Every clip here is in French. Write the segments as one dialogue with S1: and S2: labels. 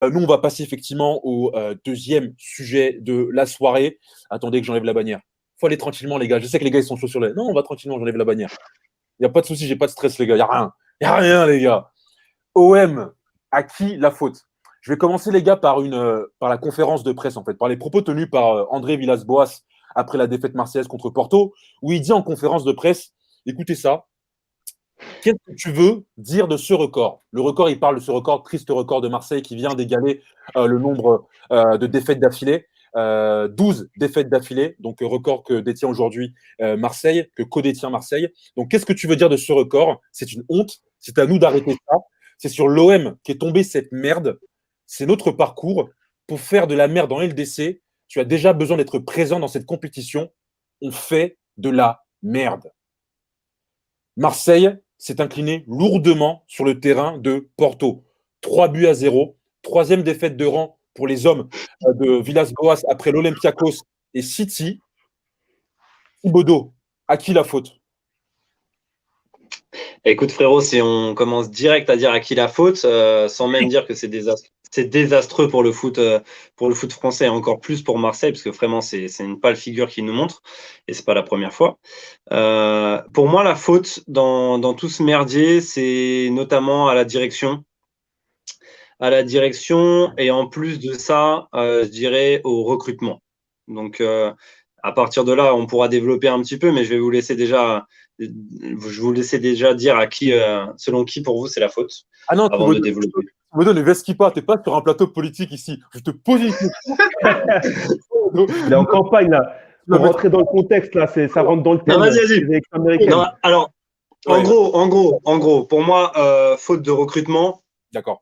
S1: Nous, on va passer effectivement au deuxième sujet de la soirée. Attendez que j'enlève la bannière. Faut aller tranquillement, les gars. Je sais que les gars, ils sont chauds sur les. Non, on va tranquillement, j'enlève la bannière. Il n'y a pas de souci, j'ai pas de stress, les gars. Il n'y a rien. Il n'y a rien, les gars. OM, à qui la faute? Je vais commencer, les gars, par la conférence de presse, en fait, par les propos tenus par André Villas-Boas après la défaite marseillaise contre Porto, où il dit en conférence de presse, écoutez ça, qu'est-ce que tu veux dire de ce record? Le record, il parle de ce record, triste record de Marseille qui vient d'égaler le nombre de défaites d'affilée. 12 défaites d'affilée, donc record que détient aujourd'hui Marseille, que co-détient Marseille. Donc qu'est-ce que tu veux dire de ce record? C'est une honte, c'est à nous d'arrêter ça. C'est sur l'OM qu'est tombée cette merde. C'est notre parcours. Pour faire de la merde en LDC, tu as déjà besoin d'être présent dans cette compétition. On fait de la merde. Marseille s'est incliné lourdement sur le terrain de Porto. 3-0. Troisième défaite de rang pour les hommes de Villas-Boas après l'Olympiakos et City. Thibaudot, à qui la faute?
S2: Écoute frérot, si on commence direct à dire à qui la faute, sans même dire que c'est désastreux pour le foot français et encore plus pour Marseille, parce que vraiment c'est une pâle figure qui nous montre, et c'est pas la première fois. Pour moi, la faute dans tout ce merdier, c'est notamment à la direction. Et en plus de ça, je dirais au recrutement. Donc, à partir de là, on pourra développer un petit peu, mais je vais vous laisser déjà dire à qui, selon qui pour vous c'est la faute,
S1: Ah non,
S2: avant de développer.
S1: Thibaudot, ne vesquille pas, t'es pas sur un plateau politique ici. Je te pose une question.
S3: Il est en campagne, là. Pour rentrer dans le contexte, là, ça rentre dans le thème.
S2: Non, vas-y. Non, alors, en gros, pour moi, faute de recrutement.
S1: D'accord.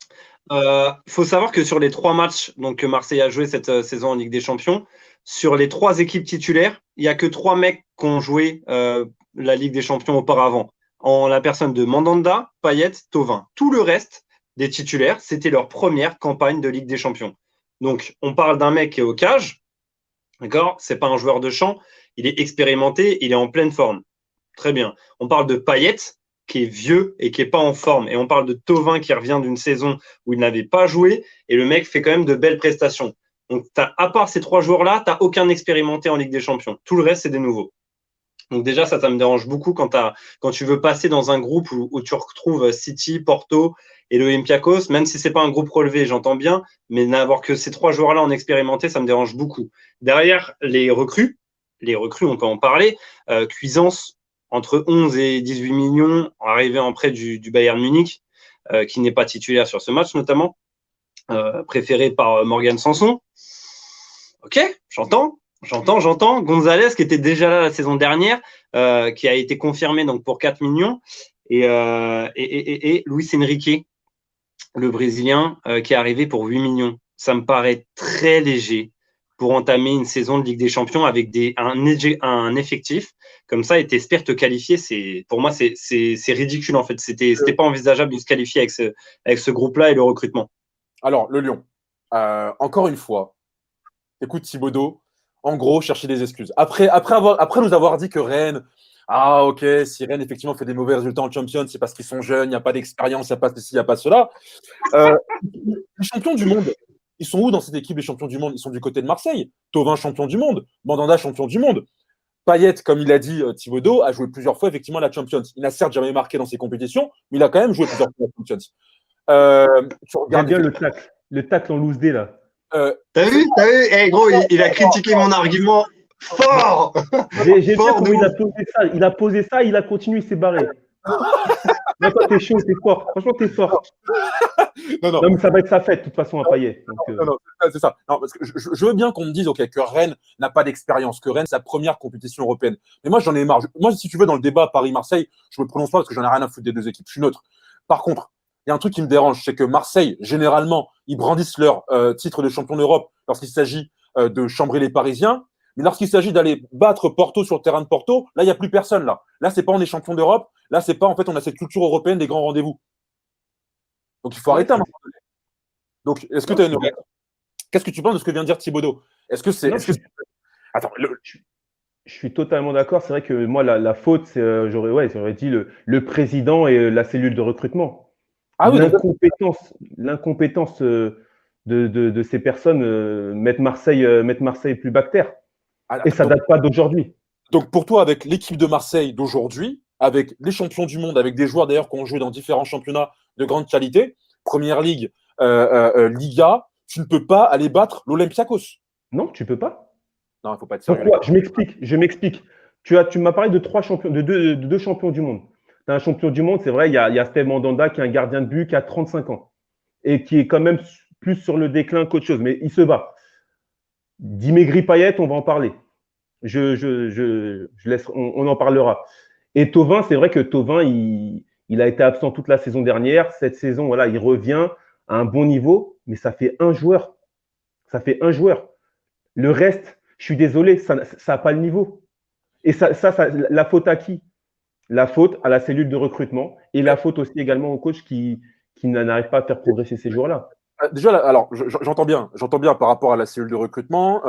S2: Faut savoir que sur les 3 matchs donc, que Marseille a joué cette saison en Ligue des Champions, sur les 3 équipes titulaires, il n'y a que 3 mecs qui ont joué la Ligue des Champions auparavant. En la personne de Mandanda, Payet, Thauvin. Tout le reste des titulaires, c'était leur première campagne de Ligue des Champions. Donc, on parle d'un mec qui est au cage, d'accord? C'est pas un joueur de champ, il est expérimenté, il est en pleine forme. Très bien. On parle de Payet, qui est vieux et qui n'est pas en forme. Et on parle de Thauvin qui revient d'une saison où il n'avait pas joué et le mec fait quand même de belles prestations. Donc, à part ces 3 joueurs-là, tu n'as aucun expérimenté en Ligue des Champions. Tout le reste, c'est des nouveaux. Donc déjà, ça me dérange beaucoup quand tu veux passer dans un groupe où tu retrouves City, Porto et le Olympiakos, même si ce n'est pas un groupe relevé, j'entends bien, mais n'avoir que ces 3 joueurs-là en expérimenté, ça me dérange beaucoup. Derrière, les recrues, on peut en parler. Cuisance, entre 11 et 18 millions, arrivé en prêt du Bayern Munich, qui n'est pas titulaire sur ce match notamment, préféré par Morgan Sanson. Ok, j'entends. Gonzalez, qui était déjà là la saison dernière, qui a été confirmé donc pour 4 millions. Et Luis Enrique, le Brésilien, qui est arrivé pour 8 millions. Ça me paraît très léger pour entamer une saison de Ligue des Champions avec un effectif comme ça et t'espères te qualifier. Pour moi, c'est ridicule en fait. C'était pas envisageable de se qualifier avec ce groupe-là et le recrutement.
S1: Alors, le Lyon, encore une fois, écoute Thibaudot, en gros, chercher des excuses. Après nous avoir dit que Rennes, ah ok, si Rennes effectivement fait des mauvais résultats en Champions, c'est parce qu'ils sont jeunes, il n'y a pas d'expérience, il n'y a pas ceci, il n'y a pas cela. Les champions du monde, ils sont où dans cette équipe, les champions du monde? Ils sont du côté de Marseille. Thauvin, champion du monde. Mandanda, champion du monde. Payet, comme il a dit Thibaudot, a joué plusieurs fois effectivement la Champions. Il n'a certes jamais marqué dans ses compétitions, mais il a quand même joué plusieurs fois la Champions.
S3: J'aime bien le tacle en loose D, là.
S2: T'as vu hey, gros, il a critiqué mon argument fort.
S3: J'ai vu comment il a posé ça. Il a posé ça, il a continué, il s'est barré. Non, toi, t'es chaud, t'es fort. Franchement, t'es fort. Non, mais ça va être sa fête, de toute façon, à Payet.
S1: Non, c'est ça. Non, parce que je veux bien qu'on me dise que Rennes n'a pas d'expérience, que Rennes, c'est sa première compétition européenne. Mais moi, j'en ai marre. Moi, si tu veux, dans le débat Paris-Marseille, je me prononce pas parce que j'en ai rien à foutre des 2 équipes. Je suis neutre. Par contre, il y a un truc qui me dérange, c'est que Marseille, généralement, ils brandissent leur titre de champion d'Europe lorsqu'il s'agit de chambrer les Parisiens. Mais lorsqu'il s'agit d'aller battre Porto sur le terrain de Porto, là, il n'y a plus personne. Là, c'est pas on est champion d'Europe. Là, c'est pas en fait on a cette culture européenne des grands rendez-vous. Donc, il faut arrêter à un moment donné. Donc, est-ce que tu as une... Qu'est-ce que tu penses de ce que vient de dire Thibaudot? Est-ce que c'est...
S3: Attends, je suis totalement d'accord. C'est vrai que moi, la faute, j'aurais dit le président et la cellule de recrutement.
S1: Ah oui,
S3: l'incompétence de ces personnes mettent Marseille plus bactère. Et ça ne date pas d'aujourd'hui.
S1: Donc pour toi, avec l'équipe de Marseille d'aujourd'hui, avec les champions du monde, avec des joueurs d'ailleurs qui ont joué dans différents championnats de grande qualité, Première Ligue, Liga, tu ne peux pas aller battre l'Olympiakos.
S3: Non, tu ne peux pas.
S1: Non, il ne faut pas être sérieux.
S3: Pourquoi ? Je m'explique. Tu m'as parlé de deux champions du monde. Tu as un champion du monde, c'est vrai, il y a Steve Mandanda qui est un gardien de but qui a 35 ans et qui est quand même plus sur le déclin qu'autre chose, mais il se bat. Dimitri Payet, on va en parler. Je laisse, on en parlera. Et Thauvin, c'est vrai que Thauvin, il a été absent toute la saison dernière. Cette saison, voilà, il revient à un bon niveau, mais ça fait un joueur. Ça fait un joueur. Le reste, je suis désolé, ça n'a pas le niveau. Et ça, la faute à qui ? La faute à la cellule de recrutement et la faute aussi également au coach qui n'arrive pas à faire progresser ces joueurs-là.
S1: Déjà, alors, j'entends bien par rapport à la cellule de recrutement.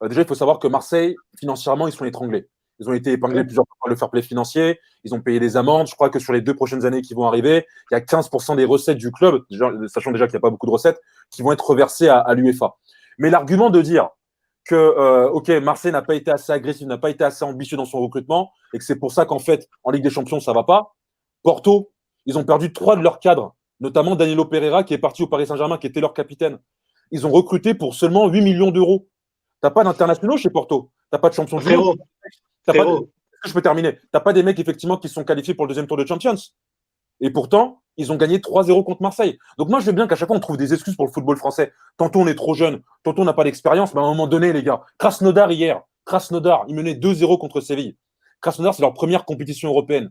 S1: Déjà, il faut savoir que Marseille, financièrement, ils sont étranglés. Ils ont été épinglés plusieurs fois par le fair play financier. Ils ont payé des amendes. Je crois que sur les 2 prochaines années qui vont arriver, il y a 15% des recettes du club, sachant déjà qu'il n'y a pas beaucoup de recettes, qui vont être reversées à l'UEFA. Mais l'argument de dire que Marseille n'a pas été assez agressif, n'a pas été assez ambitieux dans son recrutement, et que c'est pour ça qu'en fait, en Ligue des Champions, ça ne va pas. Porto, ils ont perdu 3 de leurs cadres, notamment Danilo Pereira, qui est parti au Paris Saint-Germain, qui était leur capitaine. Ils ont recruté pour seulement 8 millions d'euros. Tu n'as pas d'internationaux chez Porto. Tu n'as pas de champion du monde. Je peux terminer. Tu n'as pas des mecs, effectivement, qui sont qualifiés pour le deuxième tour de Champions. Et pourtant, ils ont gagné 3-0 contre Marseille. Donc moi, je veux bien qu'à chaque fois, on trouve des excuses pour le football français. Tantôt, on est trop jeune. Tantôt, on n'a pas d'expérience. Mais à un moment donné, les gars, Krasnodar hier, ils menaient 2-0 contre Séville. Krasnodar, c'est leur première compétition européenne.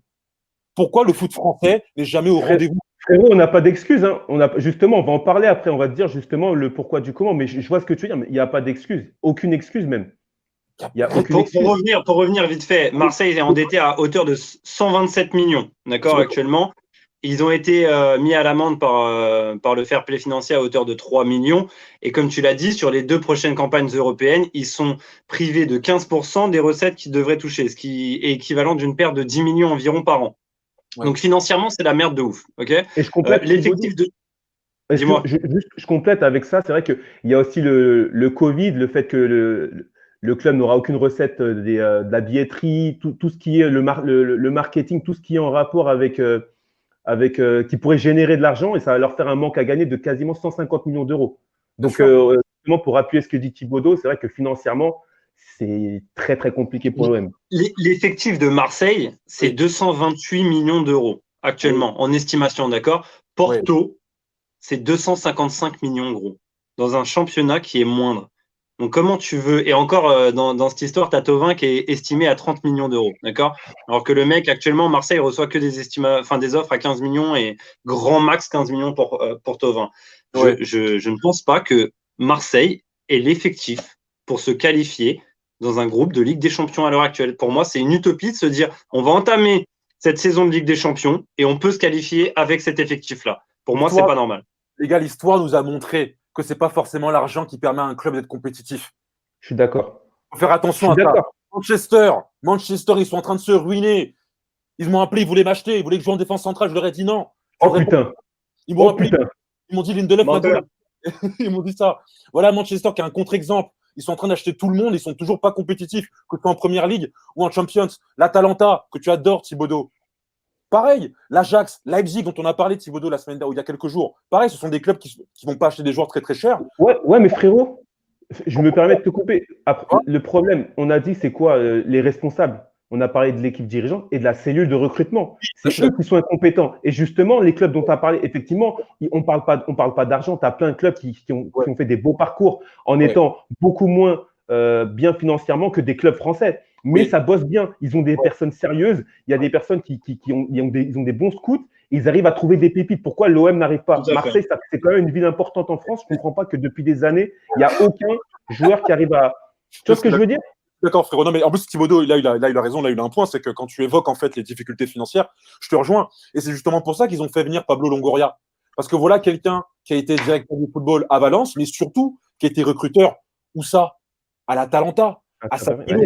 S1: Pourquoi le foot français n'est jamais au rendez-vous ?
S3: Frérot, on n'a pas d'excuses. Hein. Justement, on va en parler après. On va te dire justement le pourquoi du comment. Mais je vois ce que tu veux dire. Mais il n'y a pas d'excuse. Aucune excuse même.
S2: Pour revenir vite fait, Marseille est endetté à hauteur de 127 millions, d'accord, actuellement. Ils ont été mis à l'amende par le fair play financier à hauteur de 3 millions. Et comme tu l'as dit, sur les 2 prochaines campagnes européennes, ils sont privés de 15% des recettes qu'ils devraient toucher, ce qui est équivalent d'une perte de 10 millions environ par an. Ouais. Donc financièrement, c'est la merde de ouf. Okay,
S3: et je complète
S2: l'effectif de…
S3: Dis-moi. Je complète avec ça. C'est vrai qu'il y a aussi le Covid, le fait que le club n'aura aucune recette de la billetterie, tout ce qui est le marketing, tout ce qui est en rapport avec qui pourrait générer de l'argent, et ça va leur faire un manque à gagner de quasiment 150 millions d'euros. Donc, pour appuyer ce que dit Thibaudot, c'est vrai que financièrement, c'est très, très compliqué pour l'OM.
S2: L'effectif de Marseille, c'est 228 millions d'euros actuellement, en estimation, d'accord. Porto, c'est 255 millions d'euros dans un championnat qui est moindre. Donc, comment tu veux… Et encore, dans cette histoire, tu as Thauvin qui est estimé à 30 millions d'euros, d'accord. Alors que le mec, actuellement, Marseille reçoit que des offres à 15 millions et grand max 15 millions pour Thauvin. Ouais. Je ne pense pas que Marseille ait l'effectif pour se qualifier dans un groupe de Ligue des Champions à l'heure actuelle. Pour moi, c'est une utopie de se dire on va entamer cette saison de Ligue des Champions et on peut se qualifier avec cet effectif-là. Pour moi, c'est pas normal.
S1: Les gars, l'histoire nous a montré que ce n'est pas forcément l'argent qui permet à un club d'être compétitif.
S3: Je suis d'accord.
S1: Il faut faire attention à ça. Manchester, ils sont en train de se ruiner. Ils m'ont appelé, ils voulaient m'acheter, ils voulaient que je joue en défense centrale. Je leur ai dit non. Ils m'ont appelé. Ils m'ont dit Lindelof, ils m'ont dit ça. Voilà Manchester qui est un contre-exemple. Ils sont en train d'acheter tout le monde. Ils sont toujours pas compétitifs, que ce soit en Première Ligue ou en Champions. L'Atalanta, que tu adores, Thibaudot. Pareil, l'Ajax, Leipzig, dont on a parlé, Thibaudot, la semaine il y a quelques jours. Pareil, ce sont des clubs qui ne vont pas acheter des joueurs très très chers.
S3: Ouais, mais frérot, je me permets de te couper. Après, le problème, on a dit, c'est quoi les responsables? On a parlé de l'équipe dirigeante et de la cellule de recrutement. C'est eux qui sont incompétents. Et justement, les clubs dont tu as parlé, effectivement, on parle pas d'argent. Tu as plein de clubs qui ont fait des beaux parcours en étant beaucoup moins bien financièrement que des clubs français. Mais ça bosse bien. Ils ont des personnes sérieuses. Il y a des personnes qui ont des bons scouts. Ils arrivent à trouver des pépites. Pourquoi l'OM n'arrive pas? Marseille, c'est quand même une ville importante en France. Je ne comprends pas que depuis des années, il n'y a aucun joueur qui arrive à… Tu vois ce que je veux dire?
S1: D'accord, frérot. Non, mais en plus, Thibaudot, il a raison. Là, il a un point. C'est que quand tu évoques en fait les difficultés financières, je te rejoins. Et c'est justement pour ça qu'ils ont fait venir Pablo Longoria. Parce que voilà quelqu'un qui a été directeur du football à Valence, mais surtout qui a été recruteur. Où ça? À l'Atalanta. À Sao Paulo.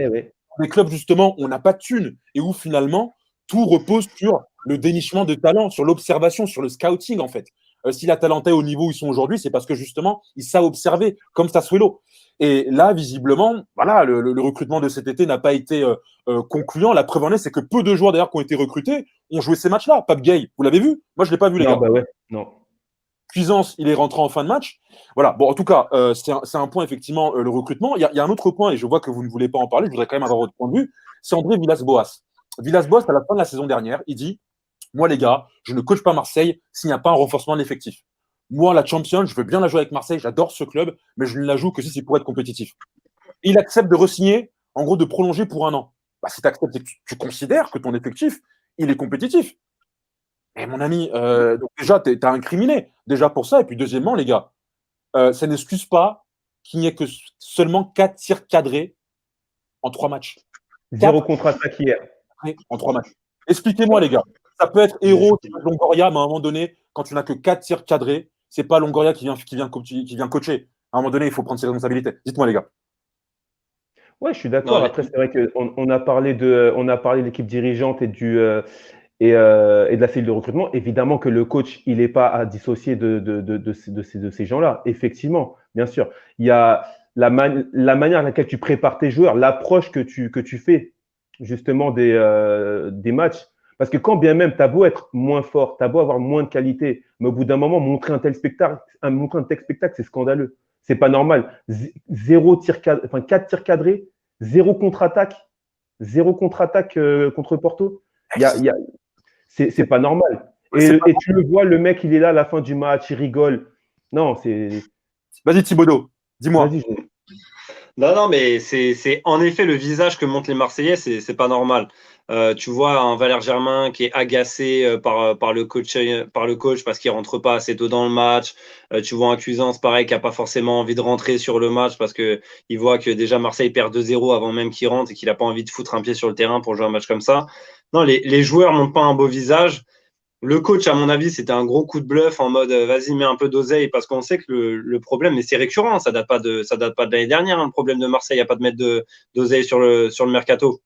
S1: Des clubs, justement, où on n'a pas de thunes et où finalement, tout repose sur le dénichement de talent, sur l'observation, sur le scouting, en fait. si l'Atalanta est au niveau où ils sont aujourd'hui, c'est parce que justement, ils savent observer, comme Sassuolo. Et là, visiblement, voilà, le recrutement de cet été n'a pas été concluant. La preuve en est, c'est que peu de joueurs d'ailleurs qui ont été recrutés ont joué ces matchs-là. Pape Gay, vous l'avez vu? Moi, je ne l'ai pas vu, les
S3: Non,
S1: gars.
S3: bah ouais, non.
S1: Cuisance, il est rentré en fin de match. Voilà, bon, en tout cas, c'est un point, effectivement, le recrutement. Il y a un autre point, et je vois que vous ne voulez pas en parler, je voudrais quand même avoir votre point de vue, c'est André Villas-Boas. Villas-Boas, à la fin de la saison dernière, il dit « Moi, les gars, je ne coach pas Marseille s'il n'y a pas un renforcement de l'effectif. Moi, la Champions, je veux bien la jouer avec Marseille, j'adore ce club, mais je ne la joue que si c'est pour être compétitif. » Et il accepte de re-signer, en gros, de prolonger pour un an. Bah, si tu acceptes, c'est que tu considères que ton effectif, il est compétitif. Et mon ami, donc déjà, tu as incriminé, déjà pour ça. Et puis deuxièmement, les gars, ça n'excuse pas qu'il n'y ait que seulement 4 tirs cadrés en 3 matchs.
S3: 0 contre-attaque hier.
S1: En 3 matchs. Expliquez-moi, les gars. Ça peut être héros, Longoria, mais à un moment donné, quand tu n'as que 4 tirs cadrés, c'est pas Longoria qui vient coacher. À un moment donné, il faut prendre ses responsabilités. Dites-moi, les gars.
S3: Ouais, je suis d'accord. Après, c'est vrai qu'on a parlé de l'équipe dirigeante et et de la cellule de recrutement. Évidemment que le coach, il n'est pas à dissocier de ces gens-là. Effectivement, bien sûr. Il y a la manière à laquelle tu prépares tes joueurs, l'approche que tu fais justement des matchs. Parce que quand bien même, tu as beau être moins fort, tu as beau avoir moins de qualité, mais au bout d'un moment, montrer un tel spectacle, c'est scandaleux. C'est pas normal. 4 tirs cadrés, 0 contre-attaque, contre Porto. C'est pas normal. Et tu le vois, le mec, il est là à la fin du match, il rigole. Non, c'est.
S1: Vas-y, Thibaudot, dis-moi.
S3: Vas-y,
S2: Non, mais c'est en effet le visage que montrent les Marseillais, c'est pas normal. Tu vois un Valère Germain qui est agacé par le coach parce qu'il rentre pas assez tôt dans le match. Tu vois un Cuisance pareil qui a pas forcément envie de rentrer sur le match parce que il voit que déjà Marseille perd 2-0 avant même qu'il rentre et qu'il a pas envie de foutre un pied sur le terrain pour jouer un match comme ça. Non, les joueurs montrent pas un beau visage. Le coach, à mon avis, c'était un gros coup de bluff en mode vas-y, mets un peu d'oseille parce qu'on sait que le problème, mais c'est récurrent, ça date pas de l'année dernière, hein, le problème de Marseille, il n'y a pas de mettre d'oseille sur le mercato.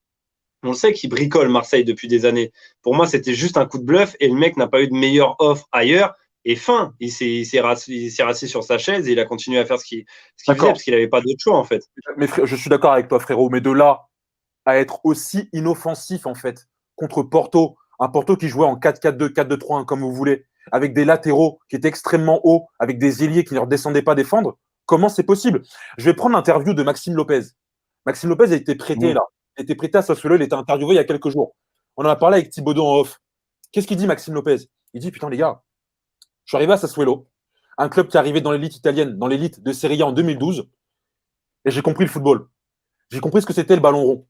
S2: On sait qu'il bricole Marseille depuis des années. Pour moi, c'était juste un coup de bluff et le mec n'a pas eu de meilleure offre ailleurs. Et fin, il s'est rassis sur sa chaise et il a continué à faire ce qu'il faisait parce qu'il n'avait pas d'autre choix en fait.
S1: Mais je suis d'accord avec toi, frérot, mais de là à être aussi inoffensif en fait contre Porto, un Porto qui jouait en 4-4-2, 4-2-3-1 comme vous voulez, avec des latéraux qui étaient extrêmement hauts, avec des ailiers qui ne leur descendaient pas défendre, comment c'est possible? Je vais prendre l'interview de Maxime Lopez. Maxime Lopez a été prêté là. Il a été prêté à Sassuolo, il était interviewé il y a quelques jours. On en a parlé avec Thibaudot en off. Qu'est-ce qu'il dit Maxime Lopez? Il dit putain les gars, je suis arrivé à Sassuolo, un club qui est arrivé dans l'élite italienne, dans l'élite de Serie A en 2012, et j'ai compris le football. J'ai compris ce que c'était le ballon rond.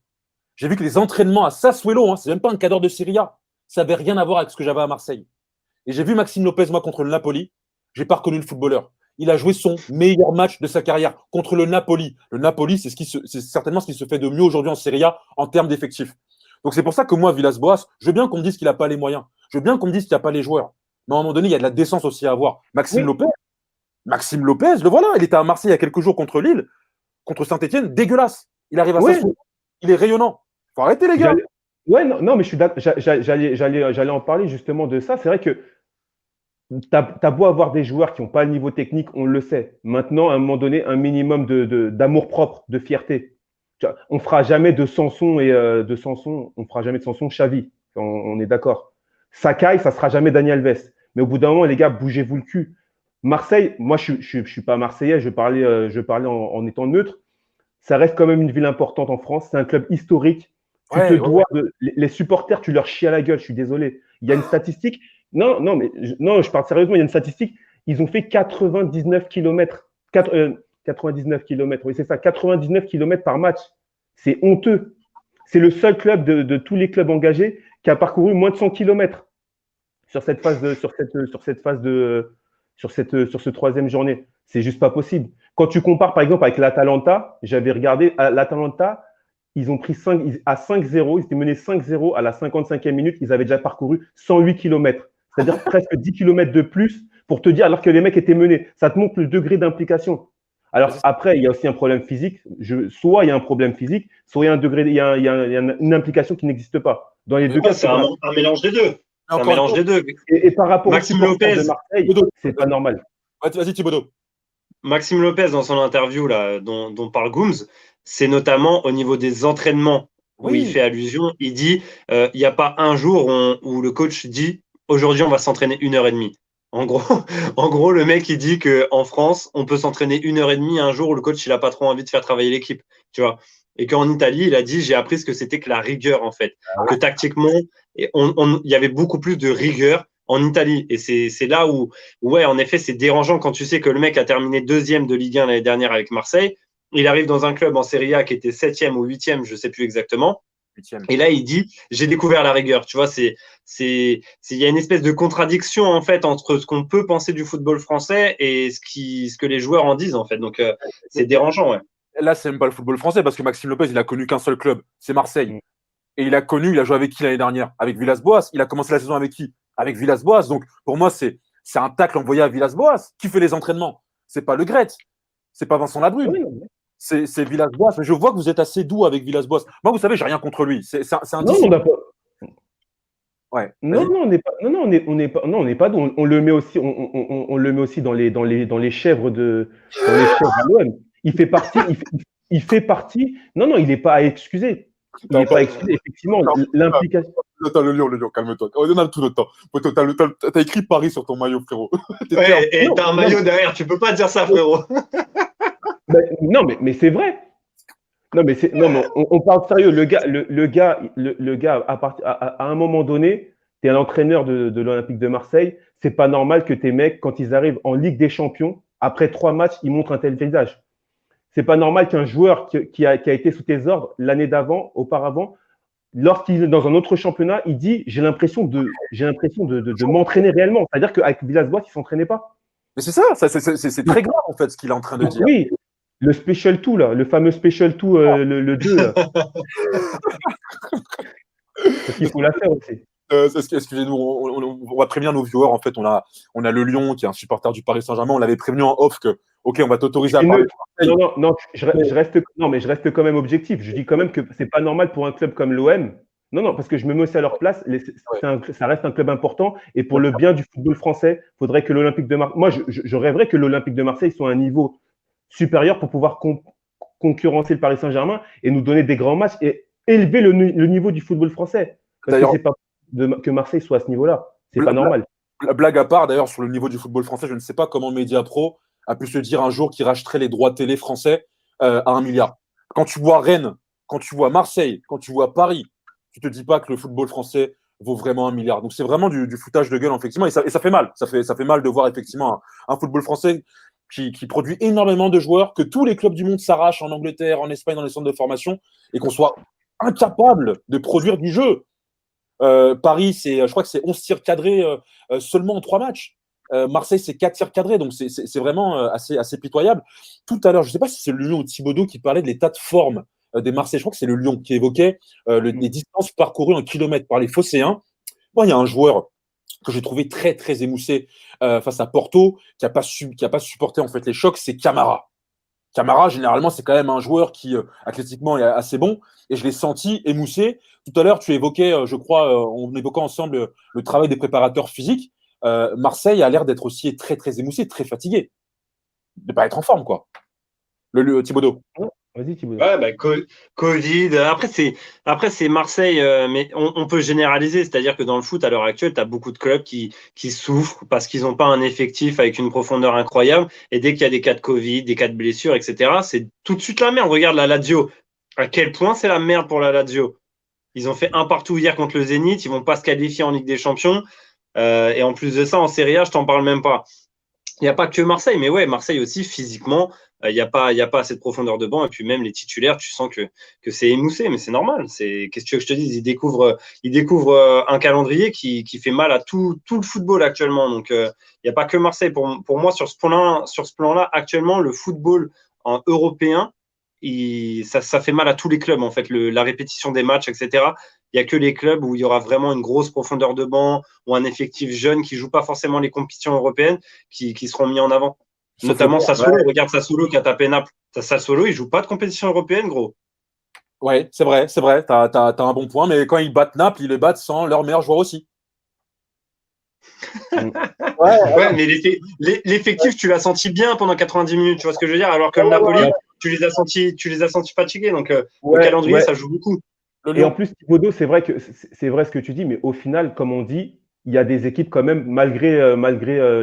S1: J'ai vu que les entraînements à Sassuolo, hein, c'est même pas un cadre de Serie A, ça n'avait rien à voir avec ce que j'avais à Marseille. Et j'ai vu Maxime Lopez, moi, contre le Napoli, j'ai pas reconnu le footballeur. Il a joué son meilleur match de sa carrière contre le Napoli. Le Napoli, c'est certainement ce qui se fait de mieux aujourd'hui en Serie A en termes d'effectifs. Donc c'est pour ça que moi, Villas-Boas, je veux bien qu'on me dise qu'il n'a pas les moyens. Je veux bien qu'on me dise qu'il n'y a pas les joueurs. Mais à un moment donné, il y a de la décence aussi à avoir. Maxime Lopez, le voilà, il était à Marseille il y a quelques jours contre Lille, contre Saint-Etienne, dégueulasse. Il arrive à Sassuolo, il est rayonnant. Faut arrêter les gars.
S3: Ouais, non, mais je suis d'accord. J'allais en parler justement de ça. C'est vrai que t'as beau avoir des joueurs qui n'ont pas le niveau technique, on le sait. Maintenant, à un moment donné, un minimum d'amour-propre, de fierté. On fera jamais de Sanson on fera jamais de Sanson Xavi. On est d'accord. Sakai, ça sera jamais Daniel Alves. Mais au bout d'un moment, les gars, bougez-vous le cul. Marseille, moi, je suis pas marseillais, je parlais en étant neutre. Ça reste quand même une ville importante en France. C'est un club historique. Les supporters, tu leur chies à la gueule. Je suis désolé. Il y a une statistique. Non, je parle sérieusement. Il y a une statistique. Ils ont fait 99 km. 99 km. Oui, c'est ça. 99 km par match. C'est honteux. C'est le seul club de tous les clubs engagés qui a parcouru moins de 100 km sur cette troisième journée. C'est juste pas possible. Quand tu compares, par exemple, avec l'Atalanta, j'avais regardé, l'Atalanta, ils ont pris 5-0, ils étaient menés 5-0 à la 55e minute, ils avaient déjà parcouru 108 km. C'est-à-dire presque 10 km de plus pour te dire, alors que les mecs étaient menés. Ça te montre le degré d'implication. Alors après, il y a aussi un problème physique. Soit il y a un problème physique, soit il y a une implication qui n'existe pas. Dans les deux cas,
S2: c'est un mélange des deux. C'est un mélange des deux.
S3: Et par rapport
S2: Maxime
S3: aux supporters
S2: Lopez,
S3: de Marseille, c'est pas normal.
S1: Vas-y, Thibaudot.
S2: Maxime Lopez, dans son interview là, dont parle Gooms, c'est notamment au niveau des entraînements où il fait allusion. Il dit il n'y a pas un jour où le coach dit aujourd'hui on va s'entraîner 1h30. En gros, le mec il dit qu'en France, on peut s'entraîner 1h30 un jour où le coach il a pas trop envie de faire travailler l'équipe, tu vois. Et qu'en Italie, il a dit j'ai appris ce que c'était que la rigueur en fait, que tactiquement, il y avait beaucoup plus de rigueur en Italie. Et c'est là où, ouais, en effet, c'est dérangeant quand tu sais que le mec a terminé 2e de Ligue 1 l'année dernière avec Marseille. Il arrive dans un club en Serie A qui était 7e ou 8e, je sais plus exactement.
S1: 8e.
S2: Et là, il dit, j'ai découvert la rigueur. Tu vois, il y a une espèce de contradiction, en fait, entre ce qu'on peut penser du football français et ce que les joueurs en disent, en fait. Donc, c'est dérangeant, ouais.
S1: Là, c'est même pas le football français parce que Maxime Lopez, il a connu qu'un seul club, c'est Marseille. Et il a joué avec qui l'année dernière? Avec Villas-Boas. Il a commencé la saison avec qui? Avec Villas-Boas. Donc, pour moi, c'est un tacle envoyé à Villas-Boas. Qui fait les entraînements? C'est pas Le Gret. C'est pas Vincent Labrune. Oui, c'est Villas-Boas. Je vois que vous êtes assez doux avec Villas-Boas. Moi, vous savez, j'ai rien contre lui. C'est un
S3: non, on n'a pas.
S1: Ouais,
S3: non, on n'est pas. Non, on n'est pas doux. On le met aussi. On le met aussi dans les chèvres de l'OM. Il fait partie. Il fait partie. Non, il n'est pas à excuser. Il n'est pas excusé, effectivement. L'implication.
S1: Attends, le lion, calme-toi. On a tout notre temps. T'as écrit Paris sur ton maillot, frérot.
S2: Ouais, et t'as un maillot derrière, tu peux pas dire ça, frérot.
S3: Non, mais c'est vrai. Non, mais on parle sérieux. Le gars, à un moment donné, tu es un entraîneur de l'Olympique de Marseille. C'est pas normal que tes mecs, quand ils arrivent en Ligue des Champions, après 3 matchs, ils montrent un tel visage. C'est pas normal qu'un joueur qui a été sous tes ordres l'année auparavant, lorsqu'il est dans un autre championnat, il dit j'ai l'impression de m'entraîner réellement. C'est-à-dire qu'avec Villas-Boas, il ne s'entraînait pas.
S1: Mais c'est ça, c'est très grave en fait ce qu'il est en train de dire.
S3: Oui, le Special 2, là, le fameux Special 2, le 2. Là. Parce qu'il faut la faire aussi.
S1: Excusez-nous, on va prévenir nos viewers. En fait, on a le Lion qui est un supporter du Paris Saint-Germain. On l'avait prévenu en off que, ok, on va t'autoriser à parler.
S3: Non, je reste quand même objectif. Je dis quand même que c'est pas normal pour un club comme l'OM. Non, parce que je me mets aussi à leur place. Ça reste un club important. Et pour le bien du football français, il faudrait que l'Olympique de Marseille. Moi, je rêverais que l'Olympique de Marseille soit à un niveau supérieur pour pouvoir concurrencer le Paris Saint-Germain et nous donner des grands matchs et élever le niveau du football français. Parce que c'est pas que Marseille soit à ce niveau-là. C'est pas normal.
S1: Blague à part, d'ailleurs, sur le niveau du football français, je ne sais pas comment Mediapro a pu se dire un jour qu'il racheterait les droits télé français à 1 milliard. Quand tu vois Rennes, quand tu vois Marseille, quand tu vois Paris, tu te dis pas que le football français vaut vraiment 1 milliard. Donc c'est vraiment du foutage de gueule, effectivement, et ça fait mal. Ça fait mal de voir effectivement un football français qui produit énormément de joueurs, que tous les clubs du monde s'arrachent en Angleterre, en Espagne, dans les centres de formation, et qu'on soit incapable de produire du jeu. Paris, je crois que c'est 11 tirs cadrés seulement en 3 matchs. Marseille, c'est 4 tirs cadrés, donc c'est vraiment assez pitoyable. Tout à l'heure, je ne sais pas si c'est le Lyon ou Thibaudot qui parlait de l'état de forme des Marseillais. Je crois que c'est le Lyon qui évoquait les distances parcourues en kilomètres par les Phocéens. Moi, il y a un joueur que j'ai trouvé très, très émoussé face à Porto, qui n'a pas supporté en fait les chocs, c'est Camara. Camara, généralement, c'est quand même un joueur qui, athlétiquement, est assez bon. Et je l'ai senti émoussé. Tout à l'heure, tu évoquais, je crois, on évoquait ensemble le travail des préparateurs physiques. Marseille a l'air d'être aussi très, très émoussé, très fatigué. De ne pas être en forme, quoi. Le Thibaudot.
S3: Vas-y, Thibaudot.
S2: Ouais, Covid. Après, c'est Marseille, mais on peut généraliser. C'est-à-dire que dans le foot, à l'heure actuelle, tu as beaucoup de clubs qui souffrent parce qu'ils n'ont pas un effectif avec une profondeur incroyable. Et dès qu'il y a des cas de Covid, des cas de blessures, etc., c'est tout de suite la merde. Regarde la Lazio. À quel point c'est la merde pour la Lazio. Ils ont fait 1 partout hier contre le Zénith. Ils vont pas se qualifier en Ligue des Champions. Et en plus de ça, en Serie A, je t'en parle même pas. Il n'y a pas que Marseille, mais ouais, Marseille aussi, physiquement, il n'y a pas assez de profondeur de banc. Et puis même les titulaires, tu sens que c'est émoussé, mais c'est normal. Qu'est-ce que tu veux que je te dise? Ils découvrent un calendrier qui fait mal à tout le football actuellement. Donc, il n'y a pas que Marseille. Pour moi, sur ce plan-là, actuellement, le football européen, ça fait mal à tous les clubs, en fait, la répétition des matchs, etc. Il n'y a que les clubs où il y aura vraiment une grosse profondeur de banc ou un effectif jeune qui ne joue pas forcément les compétitions européennes qui seront mis en avant. Notamment Sassuolo. Ouais. Regarde Sassuolo qui a tapé Naples. Sassuolo, il ne joue pas de compétition européenne, gros.
S1: Ouais, c'est vrai. Tu as un bon point. Mais quand ils battent Naples, ils les battent sans leur meilleur joueur aussi.
S2: Ouais, mais l'effectif, tu l'as senti bien pendant 90 minutes, tu vois ce que je veux dire? Alors que le Napoli, tu les as sentis fatigués. Donc, le calendrier, ça joue beaucoup.
S3: Et en plus, Thibaudot, c'est vrai ce que tu dis, mais au final, comme on dit, il y a des équipes quand même, malgré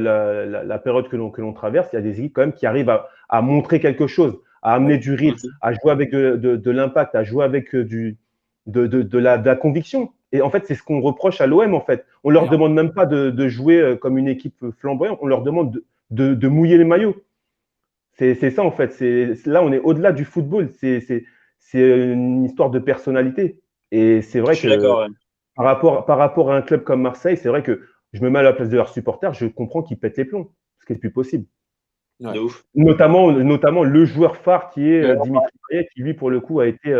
S3: la période que l'on traverse, il y a des équipes quand même qui arrivent à montrer quelque chose, à amener du rythme, à jouer avec de l'impact, à jouer avec de la conviction. Et en fait, c'est ce qu'on reproche à l'OM, en fait. On leur demande même pas de jouer comme une équipe flamboyante, on leur demande de mouiller les maillots. C'est ça, en fait. Là, on est au-delà du football. C'est une histoire de personnalité. Et c'est vrai que par rapport à un club comme Marseille, c'est vrai que je me mets à la place de leurs supporters, je comprends qu'ils pètent les plombs, ce qui est plus possible.
S2: De ouf.
S3: Notamment le joueur phare qui est Dimitri Payet, qui lui, pour le coup, a été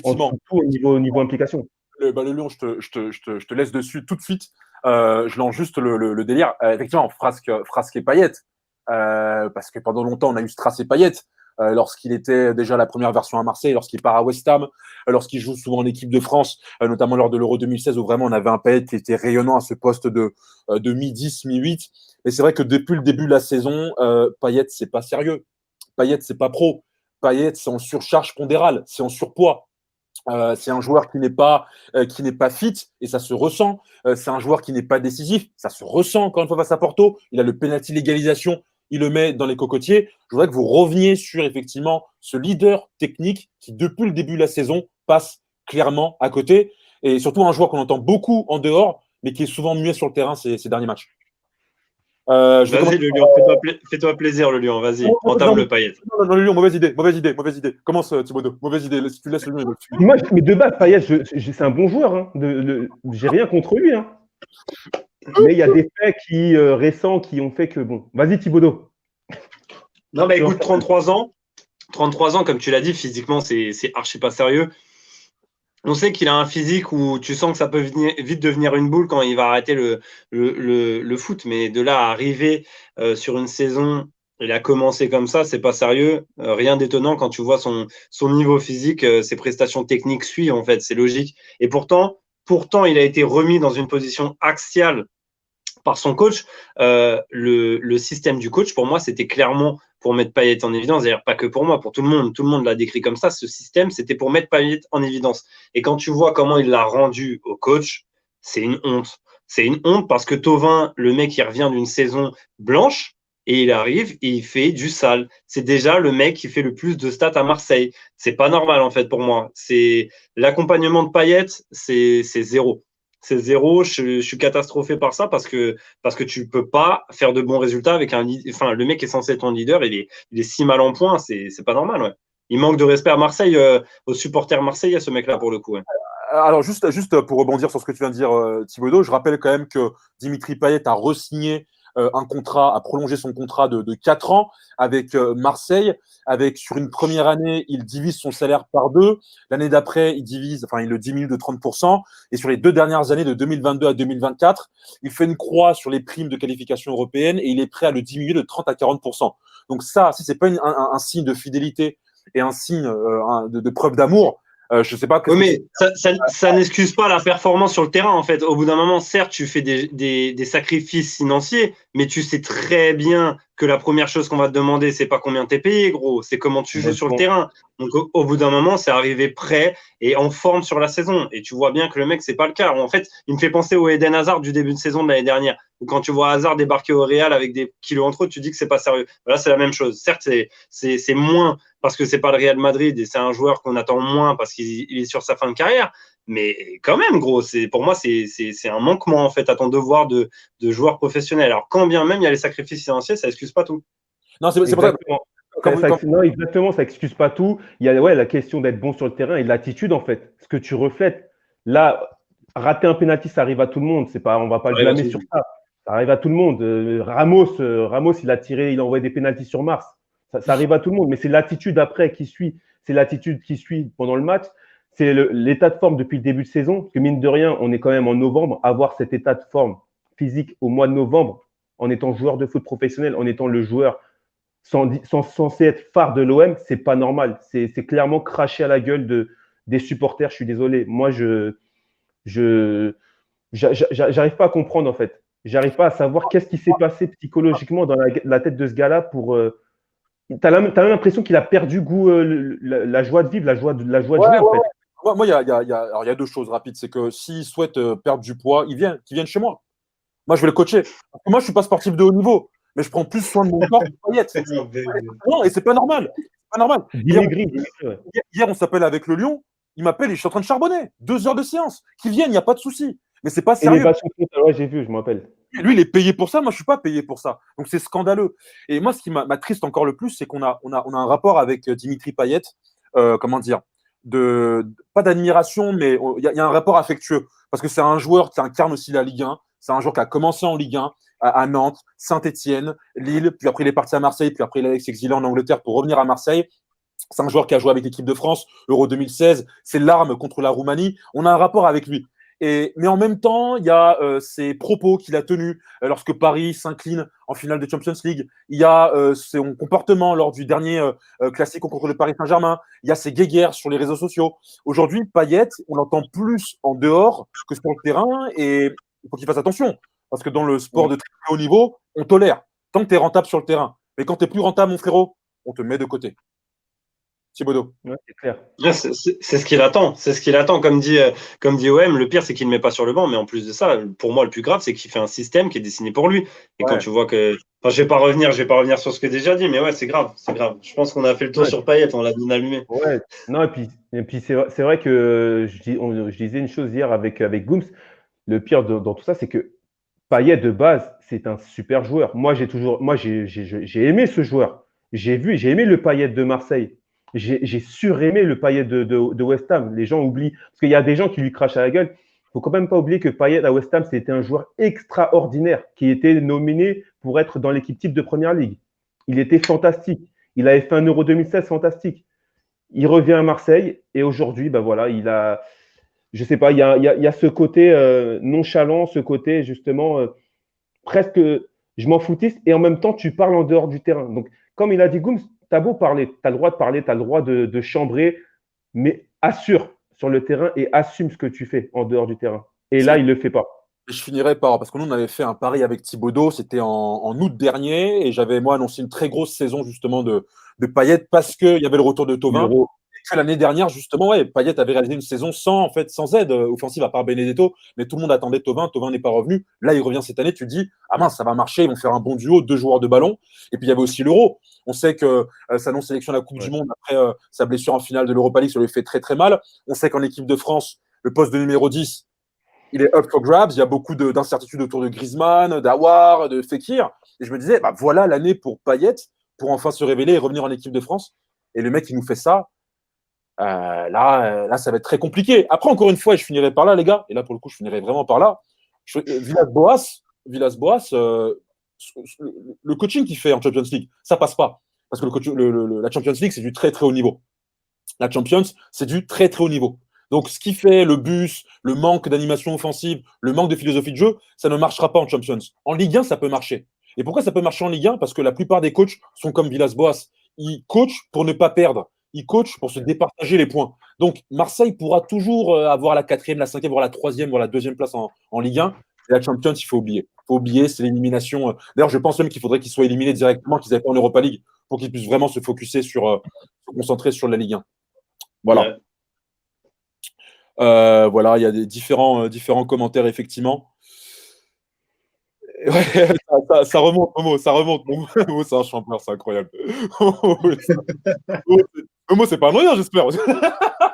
S3: en dessous de tout au niveau implication.
S1: Le Lion, je te laisse dessus tout de suite. Je lance juste le délire. Effectivement, Frasque et Payet. Parce que pendant longtemps, on a eu Strass et Payet. Lorsqu'il était déjà la première version à Marseille, lorsqu'il part à West Ham, lorsqu'il joue souvent en équipe de France, notamment lors de l'Euro 2016, où vraiment on avait un Payet qui était rayonnant à ce poste de mi-10, mi-8. Et c'est vrai que depuis le début de la saison, Payet, c'est pas sérieux. Payet, c'est pas pro. Payet, c'est en surcharge pondérale, c'est en surpoids. C'est un joueur qui n'est pas fit et ça se ressent. C'est un joueur qui n'est pas décisif, ça se ressent encore une fois face à Porto. Il a le penalty l'égalisation, il le met dans les cocotiers. Je voudrais que vous reveniez sur effectivement ce leader technique qui depuis le début de la saison passe clairement à côté et surtout un joueur qu'on entend beaucoup en dehors mais qui est souvent muet sur le terrain ces derniers matchs.
S2: Vas-y, le Lion, fais-toi plaisir, le Lion, vas-y, entame le Payet.
S1: Non, le Lion, mauvaise idée. Commence, Thibaudot, mauvaise idée, tu laisses le Lion.
S3: Mais de base, Payet, c'est un bon joueur, hein. J'ai rien contre lui, hein. Mais il y a des faits récents qui ont fait que, bon, vas-y Thibaudot.
S2: Non, mais écoute, 33 ans, comme tu l'as dit, physiquement, c'est archi pas sérieux. On sait qu'il a un physique où tu sens que ça peut vite devenir une boule quand il va arrêter le foot. Mais de là à arriver sur une saison, il a commencé comme ça, c'est pas sérieux. Rien d'étonnant quand tu vois son niveau physique, ses prestations techniques suivent en fait, c'est logique. Et pourtant, il a été remis dans une position axiale par son coach. Le système du coach, pour moi, c'était clairement pour mettre Payet en évidence. D'ailleurs, pas que pour moi, pour tout le monde. Tout le monde l'a décrit comme ça. Ce système, c'était pour mettre Payet en évidence. Et quand tu vois comment il l'a rendu au coach, c'est une honte. C'est une honte parce que Thauvin, le mec, il revient d'une saison blanche et il arrive et il fait du sale. C'est déjà le mec qui fait le plus de stats à Marseille. C'est pas normal, en fait, pour moi. C'est l'accompagnement de Payet, c'est zéro. C'est zéro, je suis catastrophé par ça parce que tu peux pas faire de bons résultats avec le mec est censé être ton leader, il est si mal en point, c'est pas normal, ouais. Il manque de respect à Marseille, aux supporters marseillais, ce mec-là, pour le coup. Ouais.
S1: Alors, juste pour rebondir sur ce que tu viens de dire, Thibaudot, je rappelle quand même que Dimitri Payet a re-signé a prolongé son contrat de 4 ans avec Marseille. Sur une première année, il divise son salaire par 2. L'année d'après, il le diminue de 30%. Et sur les 2 dernières années, de 2022 à 2024, il fait une croix sur les primes de qualification européenne et il est prêt à le diminuer de 30 à 40%. Donc ça, si c'est pas un signe de fidélité et un signe de preuve d'amour, je sais pas.
S2: Oui, mais ça n'excuse pas la performance sur le terrain, en fait. Au bout d'un moment, certes, tu fais des sacrifices financiers, mais tu sais très bien que la première chose qu'on va te demander, c'est pas combien t'es payé, gros, c'est comment tu joues sur le terrain. Donc, au bout d'un moment, c'est arrivé prêt et en forme sur la saison. Et tu vois bien que le mec, c'est pas le cas. En fait, il me fait penser au Eden Hazard du début de saison de l'année dernière, où quand tu vois Hazard débarquer au Real avec des kilos entre eux, tu dis que c'est pas sérieux. Là, c'est la même chose. Certes, c'est moins parce que c'est pas le Real Madrid et c'est un joueur qu'on attend moins parce qu'il est sur sa fin de carrière. Mais quand même, gros, pour moi, c'est un manquement en fait à ton devoir de joueur professionnel. Alors, quand bien même il y a les sacrifices financiers, ça excuse pas tout.
S1: Non, c'est pour ça.
S3: Non, exactement, ça excuse pas tout. Il y a la question d'être bon sur le terrain et de l'attitude en fait, ce que tu reflètes. Là, rater un penalty, ça arrive à tout le monde. On va pas le blâmer sur ça. Ça arrive à tout le monde. Ramos, il a envoyé des penaltys sur Mars. Ça arrive à tout le monde, mais c'est l'attitude après qui suit. C'est l'attitude qui suit pendant le match. C'est l'état de forme depuis le début de saison. Parce que mine de rien, on est quand même en novembre. Avoir cet état de forme physique au mois de novembre, en étant joueur de foot professionnel, en étant le joueur censé être phare de l'OM, c'est pas normal. C'est clairement cracher à la gueule des supporters. Je suis désolé. Moi, j'arrive pas à comprendre en fait. J'arrive pas à savoir qu'est-ce qui s'est passé psychologiquement dans la tête de ce gars-là pour. T'as même l'impression qu'il a perdu goût, la joie de vivre, la joie de
S1: Ouais,
S3: jouer, en
S1: ouais,
S3: fait.
S1: ouais. Moi, alors, il y a deux choses rapides. C'est que s'il souhaite perdre du poids, qu'il vienne chez moi. Moi, je vais le coacher. Parce que moi, je suis pas sportif de haut niveau, mais je prends plus soin de mon corps que Payet. Non, et c'est pas normal. C'est pas normal.
S3: Dimaigri, ouais.
S1: Hier, on s'appelle avec le Lion. Il m'appelle et je suis en train de charbonner. 2 heures de séance. Qu'ils viennent, il n'y a pas de souci. Mais c'est pas sérieux.
S3: Élévation totale, ouais, j'ai vu, je me rappelle.
S1: Lui, il est payé pour ça. Moi, je suis pas payé pour ça. Donc, c'est scandaleux. Et moi, ce qui m'attriste encore le plus, c'est qu'on a un rapport avec Dimitri Payet. Comment dire pas d'admiration, mais il y a un rapport affectueux. Parce que c'est un joueur qui incarne aussi la Ligue 1. C'est un joueur qui a commencé en Ligue 1 à Nantes, Saint-Etienne, Lille, puis après il est parti à Marseille, puis après il a s'exilé en Angleterre pour revenir à Marseille. C'est un joueur qui a joué avec l'équipe de France, Euro 2016, c'est l'arme contre la Roumanie. On a un rapport avec lui. Mais en même temps, il y a ses propos qu'il a tenus lorsque Paris s'incline en finale de Champions League. Il y a son comportement lors du dernier classico contre le Paris Saint-Germain. Il y a ses guéguerres sur les réseaux sociaux. Aujourd'hui, Payet, on l'entend plus en dehors que sur le terrain et il faut qu'il fasse attention. Parce que dans le sport de très haut niveau, on tolère tant que tu es rentable sur le terrain. Mais quand tu n'es plus rentable, mon frérot, on te met de côté. Thibaudot.
S3: Ouais, c'est clair.
S2: C'est ce qu'il attend. C'est ce qu'il attend. Comme dit OM, le pire, c'est qu'il ne met pas sur le banc. Mais en plus de ça, pour moi, le plus grave, c'est qu'il fait un système qui est dessiné pour lui. Et quand tu vois que. Enfin, je vais pas revenir sur ce que j'ai déjà dit, mais ouais, c'est grave. C'est grave. Je pense qu'on a fait le tour sur Payet. On l'a bien allumé.
S3: Ouais. Non, et puis c'est vrai que je disais une chose hier avec Gooms. Le pire dans tout ça, c'est que Payet, de base, c'est un super joueur. Moi, j'ai aimé ce joueur. J'ai aimé le Payet de Marseille. J'ai suraimé le Payet de West Ham. Les gens oublient. Parce qu'il y a des gens qui lui crachent à la gueule. Il faut quand même pas oublier que Payet à West Ham, c'était un joueur extraordinaire qui était nominé pour être dans l'équipe type de Première Ligue. Il était fantastique. Il avait fait un Euro 2016 fantastique. Il revient à Marseille et aujourd'hui, ben voilà, je sais pas, il y a ce côté nonchalant, ce côté justement presque je m'en foutiste et en même temps tu parles en dehors du terrain. Donc, comme il a dit Gooms, t'as beau parler, t'as le droit de parler, t'as le droit de chambrer, mais assure sur le terrain et assume ce que tu fais en dehors du terrain. Et là, il le fait pas.
S1: Je finirai par, parce que nous, on avait fait un pari avec Thibaudot, c'était en août dernier, et j'avais, moi, annoncé une très grosse saison, justement, de Payet, parce qu'il y avait le retour de Thauvin. L'année dernière, justement, ouais, Payet avait réalisé une saison sans aide offensive à part Benedetto, mais tout le monde attendait Thauvin n'est pas revenu. Là, il revient cette année, tu te dis, ah mince, ça va marcher, ils vont faire un bon duo, 2 joueurs de ballon. Et puis, il y avait aussi l'Euro. On sait que sa non-sélection à la Coupe du Monde, après sa blessure en finale de l'Europa League, ça lui fait très, très mal. On sait qu'en équipe de France, le poste de numéro 10, il est up for grabs. Il y a beaucoup d'incertitudes autour de Griezmann, d'Aouar, de Fekir. Et je me disais, bah, voilà l'année pour Payet, pour enfin se révéler et revenir en équipe de France. Et le mec, il nous fait ça. Là, ça va être très compliqué. Après, encore une fois, je finirai par là, les gars. Et là, pour le coup, je finirai vraiment par là. Villas-Boas, le coaching qu'il fait en Champions League, ça passe pas. Parce que la Champions League, c'est du très, très haut niveau. La Champions, c'est du très, très haut niveau. Donc, ce qui fait le bus, le manque d'animation offensive, le manque de philosophie de jeu, ça ne marchera pas en Champions. En Ligue 1, ça peut marcher. Et pourquoi ça peut marcher en Ligue 1? Parce que la plupart des coachs sont comme Villas-Boas. Ils coachent pour ne pas perdre. Ils coachent pour se départager les points. Donc, Marseille pourra toujours avoir la 4e, la 5e, voire la 3e, voire la 2e place en Ligue 1. Et la Champions, il faut oublier. Il faut oublier, c'est l'élimination. D'ailleurs, je pense même qu'il faudrait qu'ils soient éliminés directement, qu'ils n'aient pas en Europa League, pour qu'ils puissent vraiment se focuser se concentrer sur la Ligue 1. Voilà. Ouais. Voilà, il y a des différents commentaires, effectivement. Ouais, ça remonte, Momo, ça remonte. Momo, c'est un chanteur, c'est incroyable. Momo, c'est pas un noyau, j'espère.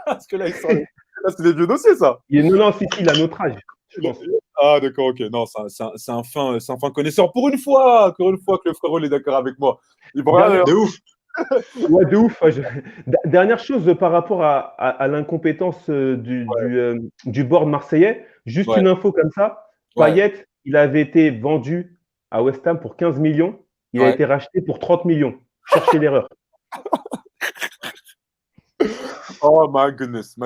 S1: Parce que là, c'est des vieux dossiers, ça.
S3: Non, si, il a notre âge, je pense.
S1: Ah, d'accord, ok. Non, c'est un fin connaisseur. Pour une fois que le frérot est d'accord avec moi.
S2: De ouf.
S3: Ouais, de ouf. Dernière chose par rapport à l'incompétence du board marseillais, juste une info comme ça. Payet, il avait été vendu à West Ham pour 15 millions. Il a été racheté pour 30 millions. Cherchez l'erreur.
S1: Oh, my goodness.